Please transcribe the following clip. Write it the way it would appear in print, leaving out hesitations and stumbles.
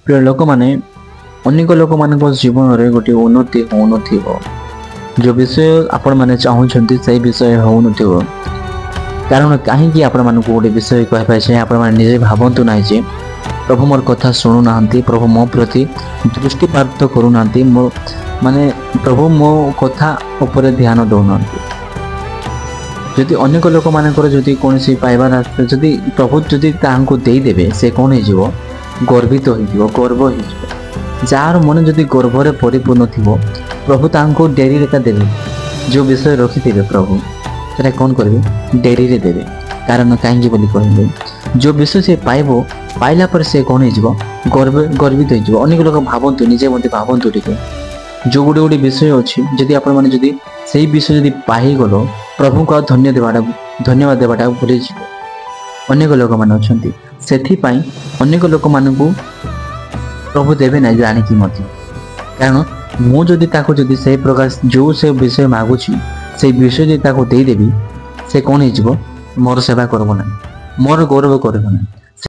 ପ୍ରିୟ ଲୋକମାନେ, ଅନେକ ଲୋକମାନଙ୍କ ଜୀବନରେ ଗୋଟିଏ ଉନ୍ନତି ହେଉନଥିବ। ଯେଉଁ ବିଷୟ ଆପଣମାନେ ଚାହୁଁଛନ୍ତି ସେହି ବିଷୟ ହେଉନଥିବ। କାରଣ କାହିଁକି ଆପଣମାନଙ୍କୁ ଗୋଟେ ବିଷୟ କହିବା ଯେ ଆପଣମାନେ ନିଜେ ଭାବନ୍ତୁ ନାହିଁ ଯେ ପ୍ରଭୁ ମୋର କଥା ଶୁଣୁନାହାନ୍ତି, ପ୍ରଭୁ ମୋ ପ୍ରତି ଦୃଷ୍ଟିପାତ କରୁନାହାନ୍ତି, ପ୍ରଭୁ ମୋ କଥା ଉପରେ ଧ୍ୟାନ ଦେଉନାହାନ୍ତି। ଯଦି ଅନେକ ଲୋକମାନଙ୍କର ଯଦି କୌଣସି ପାଇବାର ଯଦି ପ୍ରଭୁ ଯଦି ତାହାଙ୍କୁ ଦେଇଦେବେ, ସେ କ'ଣ ହେଇଯିବ? ଗର୍ବିତ ହେଇଯିବ, ଗର୍ବ ହେଇଯିବ। ଯାହାର ମନ ଯଦି ଗର୍ବରେ ପରିପୂର୍ଣ୍ଣ ଥିବ, ପ୍ରଭୁ ତାଙ୍କୁ ଡେରିରେ ଏକା ଦେବେ। ଯେଉଁ ବିଷୟ ରଖିଥିବେ ପ୍ରଭୁ ସେଟା କ'ଣ କରିବେ? ଡେରିରେ ଦେବେ। କାରଣ କାହିଁକି ବୋଲି କହିଲେ, ଯେଉଁ ବିଷୟ ସେ ପାଇଲା ପରେ ସେ କ'ଣ ହେଇଯିବ? ଗର୍ବିତ ହେଇଯିବ। ଅନେକ ଲୋକ ଭାବନ୍ତୁ, ନିଜେ ମଧ୍ୟ ଭାବନ୍ତୁ ଟିକେ, ଯେଉଁ ଗୋଟେ ବିଷୟ ଅଛି, ଯଦି ଆପଣମାନେ ଯଦି ସେଇ ବିଷୟ ଯଦି ପାଇଗଲ, ପ୍ରଭୁଙ୍କୁ ଆଉ ଧନ୍ୟବାଦ ଦେବାଟା ଭୁଲିଯିବ। ଅନେକ ଲୋକମାନେ ଅଛନ୍ତି, ସେଥିପାଇଁ ଅନେକ ଲୋକମାନଙ୍କୁ ପ୍ରଭୁ ଦେବେ ନାହିଁ ଜାଣିକି ମଧ୍ୟ। କାରଣ ମୁଁ ଯଦି ତାକୁ ଯଦି ସେହି ପ୍ରକାର ଯେଉଁ ସେ ବିଷୟ ମାଗୁଛି, ସେଇ ବିଷୟ ଯଦି ତାକୁ ଦେଇଦେବି, ସେ କ'ଣ ହେଇଯିବ? ମୋର ସେବା କରିବ ନାହିଁ, ମୋର ଗୌରବ କରିବ ନାହିଁ।